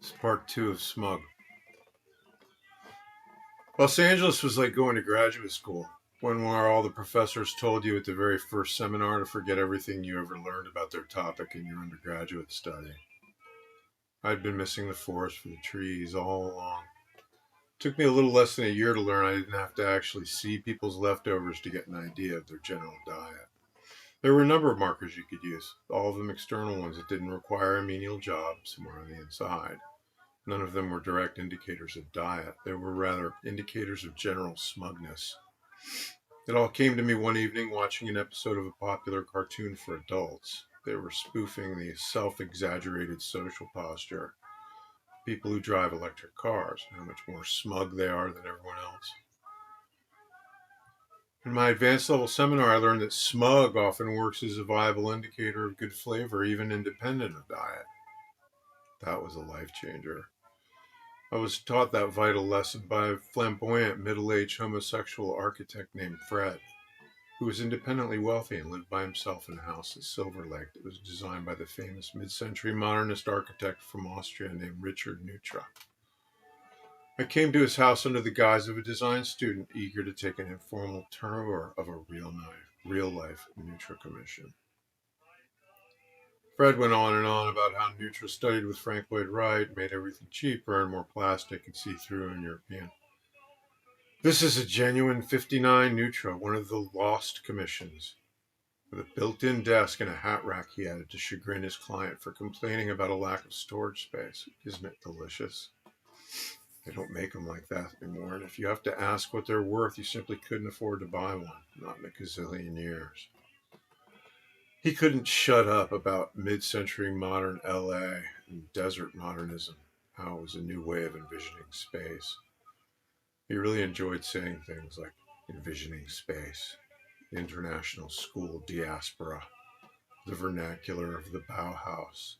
It's part two of SMUG. Los Angeles was like going to graduate school, one where all the professors told you at the very first seminar to forget everything you ever learned about their topic in your undergraduate study. I'd been missing the forest for the trees all along. It took me a little less than a year to learn I didn't have to actually see people's leftovers to get an idea of their general diet. There were a number of markers you could use, all of them external ones that didn't require a menial job somewhere on the inside. None of them were direct indicators of diet. They were rather indicators of general smugness. It all came to me one evening watching an episode of a popular cartoon for adults. They were spoofing the self-exaggerated social posture. People who drive electric cars, how much more smug they are than everyone else. In my advanced level seminar, I learned that smug often works as a viable indicator of good flavor, even independent of diet. That was a life changer. I was taught that vital lesson by a flamboyant, middle-aged homosexual architect named Fred, who was independently wealthy and lived by himself in a house at Silver Lake that was designed by the famous mid-century modernist architect from Austria named Richard Neutra. I came to his house under the guise of a design student eager to take an informal tour of a real-life Neutra commission. Fred went on and on about how Neutra studied with Frank Lloyd Wright, made everything cheaper and more plastic and see-through and European. This is a genuine 59 Neutra, one of the lost commissions. With a built-in desk and a hat rack he added to chagrin his client for complaining about a lack of storage space. Isn't it delicious? They don't make them like that anymore, and if you have to ask what they're worth, you simply couldn't afford to buy one, not in a gazillion years. He couldn't shut up about mid-century modern LA and desert modernism, how it was a new way of envisioning space. He really enjoyed saying things like envisioning space, international school diaspora, the vernacular of the Bauhaus,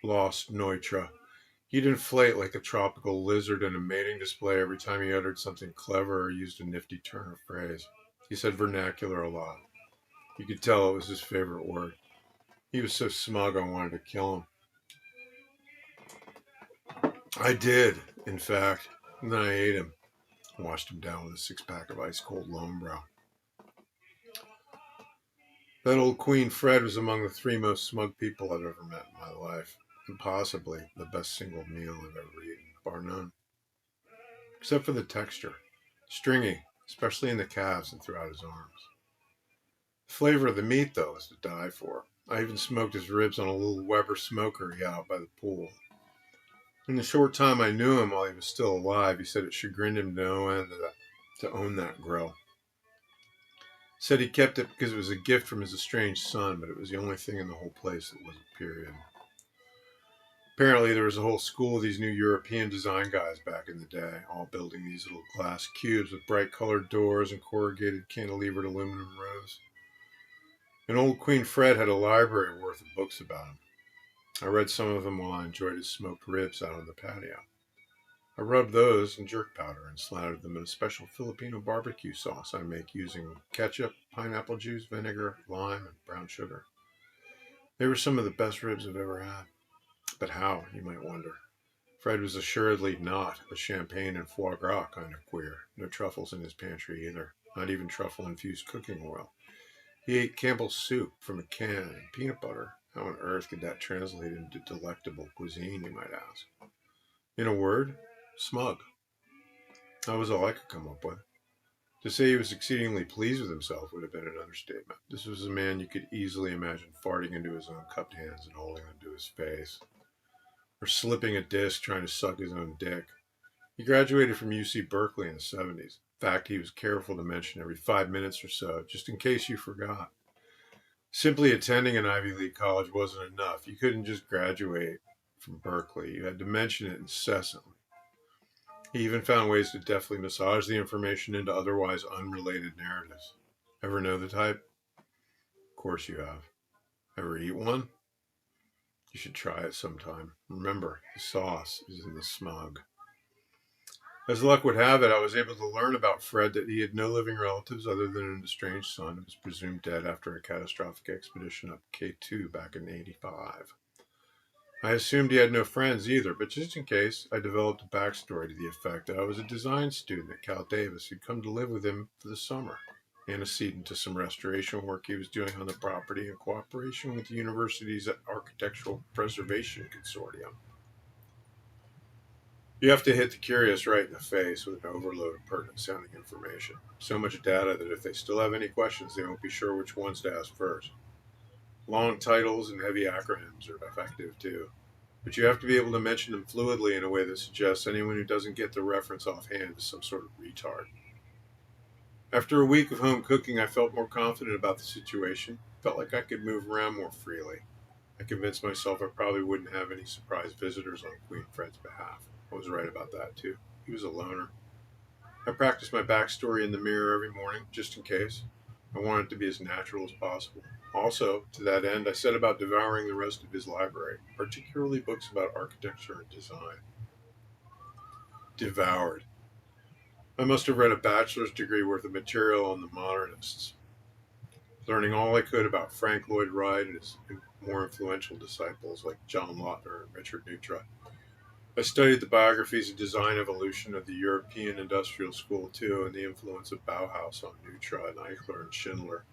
lost Neutra. He'd inflate like a tropical lizard in a mating display every time he uttered something clever or used a nifty turn of phrase. He said vernacular a lot. You could tell it was his favorite word. He was so smug I wanted to kill him. I did, in fact, and then I ate him. Washed him down with a six-pack of ice-cold Lonebrow. That old Queen Fred was among the three most smug people I've ever met in my life, and possibly the best single meal I've ever eaten, bar none. Except for the texture. Stringy, especially in the calves and throughout his arms. The flavor of the meat, though, was to die for. I even smoked his ribs on a little Weber smoker he had out by the pool. In the short time I knew him while he was still alive, he said it chagrined him no end to own that grill. Said he kept it because it was a gift from his estranged son, but it was the only thing in the whole place that wasn't period. Apparently there was a whole school of these new European design guys back in the day, all building these little glass cubes with bright colored doors and corrugated cantilevered aluminum rows. And old Queen Fred had a library worth of books about him. I read some of them while I enjoyed his smoked ribs out on the patio. I rubbed those in jerk powder and slathered them in a special Filipino barbecue sauce I make using ketchup, pineapple juice, vinegar, lime, and brown sugar. They were some of the best ribs I've ever had. But how, you might wonder. Fred was assuredly not a champagne and foie gras kind of queer. No truffles in his pantry either, not even truffle-infused cooking oil. He ate Campbell's soup from a can and peanut butter. How on earth could that translate into delectable cuisine, you might ask? In a word, smug. That was all I could come up with. To say he was exceedingly pleased with himself would have been an understatement. This was a man you could easily imagine farting into his own cupped hands and holding them to his face. Or slipping a disc trying to suck his own dick. He graduated from UC Berkeley in the 70s. In fact, he was careful to mention every 5 minutes or so, just in case you forgot. Simply attending an Ivy League college wasn't enough. You couldn't just graduate from Berkeley. You had to mention it incessantly. He even found ways to deftly massage the information into otherwise unrelated narratives. Ever know the type? Of course you have. Ever eat one? You should try it sometime. Remember, the sauce is in the smug. As luck would have it, I was able to learn about Fred that he had no living relatives other than an estranged son who was presumed dead after a catastrophic expedition up K2 back in '85. I assumed he had no friends either, but just in case, I developed a backstory to the effect that I was a design student at Cal Davis who'd come to live with him for the summer, antecedent to some restoration work he was doing on the property in cooperation with the university's Architectural Preservation Consortium. You have to hit the curious right in the face with an overload of pertinent sounding information. So much data that if they still have any questions, they won't be sure which ones to ask first. Long titles and heavy acronyms are effective too, but you have to be able to mention them fluidly in a way that suggests anyone who doesn't get the reference offhand is some sort of retard. After a week of home cooking, I felt more confident about the situation, felt like I could move around more freely. I convinced myself I probably wouldn't have any surprise visitors on Queen Fred's behalf. I was right about that too. He was a loner. I practiced my backstory in the mirror every morning, just in case. I wanted it to be as natural as possible. Also, to that end, I set about devouring the rest of his library, particularly books about architecture and design. Devoured. I must have read a bachelor's degree worth of material on the modernists, learning all I could about Frank Lloyd Wright and his more influential disciples like John Lautner and Richard Neutra. I studied the biographies of design evolution of the European industrial school too, and the influence of Bauhaus on Neutra and Eichler and Schindler,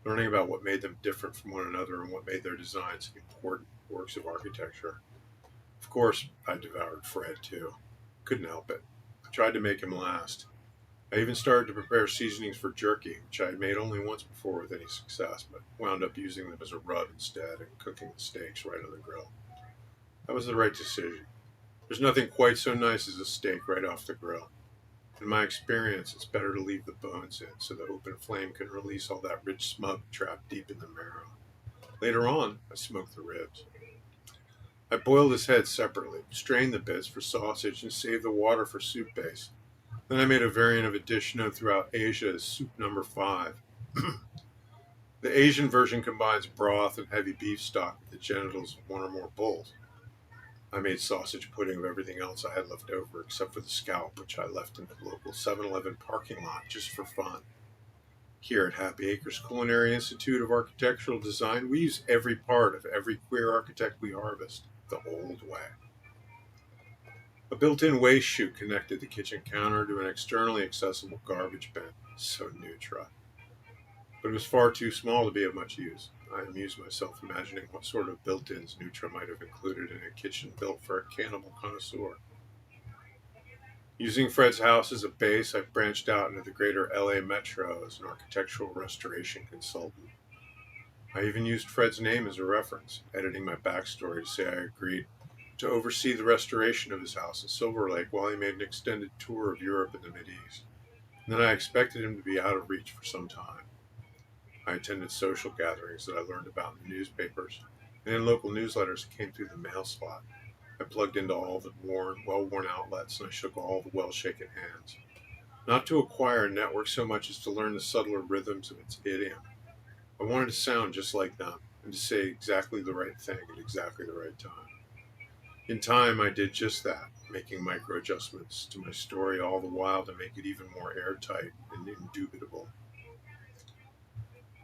learning about what made them different from one another and what made their designs important works of architecture. Of course, I devoured Fred too. Couldn't help it. I tried to make him last. I even started to prepare seasonings for jerky, which I had made only once before with any success, but wound up using them as a rub instead and cooking the steaks right on the grill. That was the right decision. There's nothing quite so nice as a steak right off the grill. In my experience, it's better to leave the bones in so the open flame can release all that rich smug trapped deep in the marrow. Later on, I smoked the ribs. I boiled his head separately, strained the bits for sausage, and saved the water for soup base. Then I made a variant of a dish known throughout Asia as soup number 5. The Asian version combines broth and heavy beef stock with the genitals of one or more bulls. I made sausage pudding of everything else I had left over except for the scalp, which I left in the local 7-Eleven parking lot just for fun. Here at Happy Acres Culinary Institute of Architectural Design, we use every part of every queer architect we harvest, the old way. A built-in waste chute connected the kitchen counter to an externally accessible garbage bin, so Neutra. But it was far too small to be of much use. I amused myself imagining what sort of built-ins Neutra might have included in a kitchen built for a cannibal connoisseur. Using Fred's house as a base, I branched out into the greater LA metro as an architectural restoration consultant. I even used Fred's name as a reference, editing my backstory to say I agreed to oversee the restoration of his house in Silver Lake while he made an extended tour of Europe and the Mideast. And then I expected him to be out of reach for some time. I attended social gatherings that I learned about in the newspapers, and in local newsletters that came through the mail slot. I plugged into all the well-worn outlets, and I shook all the well-shaken hands. Not to acquire a network so much as to learn the subtler rhythms of its idiom. I wanted to sound just like them, and to say exactly the right thing at exactly the right time. In time, I did just that, making micro-adjustments to my story all the while to make it even more airtight and indubitable.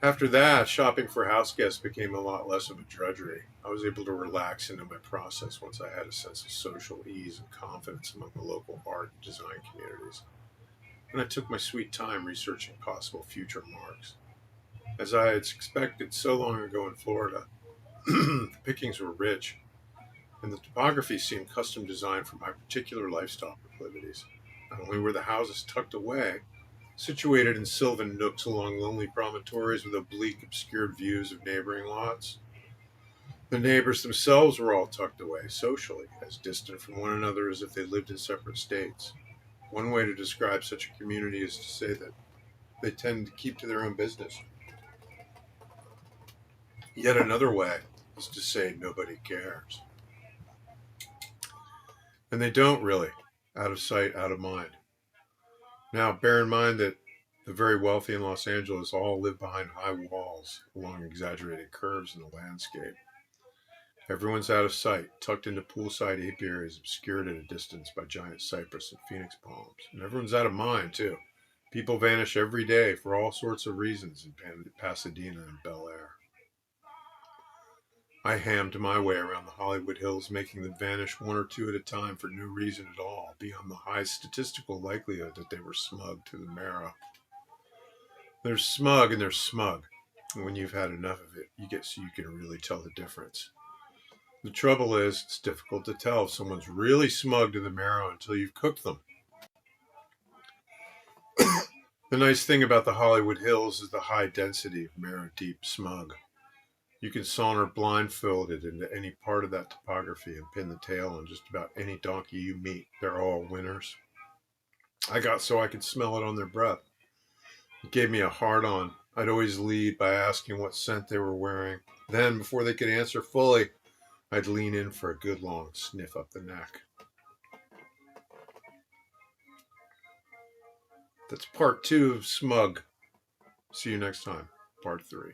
After that, shopping for house guests became a lot less of a drudgery. I was able to relax into my process once I had a sense of social ease and confidence among the local art and design communities. And I took my sweet time researching possible future marks. As I had expected so long ago in Florida, the pickings were rich, and the topography seemed custom designed for my particular lifestyle proclivities. Not only were the houses tucked away, situated in sylvan nooks along lonely promontories with oblique, obscured views of neighboring lots, the neighbors themselves were all tucked away socially, as distant from one another as if they lived in separate states. One way to describe such a community is to say that they tend to keep to their own business. Yet another way is to say nobody cares. And they don't really. Out of sight, out of mind. Now, bear in mind that the very wealthy in Los Angeles all live behind high walls along exaggerated curves in the landscape. Everyone's out of sight, tucked into poolside apiaries obscured at a distance by giant cypress and phoenix palms. And everyone's out of mind, too. People vanish every day for all sorts of reasons in Pasadena and Bel Air. I hammed my way around the Hollywood Hills, making them vanish one or two at a time for no reason at all, beyond the high statistical likelihood that they were smug to the marrow. There's smug and there's smug. And when you've had enough of it, you can really tell the difference. The trouble is, it's difficult to tell if someone's really smug to the marrow until you've cooked them. The nice thing about the Hollywood Hills is the high density of marrow-deep smug. You can saunter blindfolded into any part of that topography and pin the tail on just about any donkey you meet. They're all winners. I got so I could smell it on their breath. It gave me a hard-on. I'd always lead by asking what scent they were wearing. Then, before they could answer fully, I'd lean in for a good long sniff up the neck. That's part 2 of Smug. See you next time, part 3.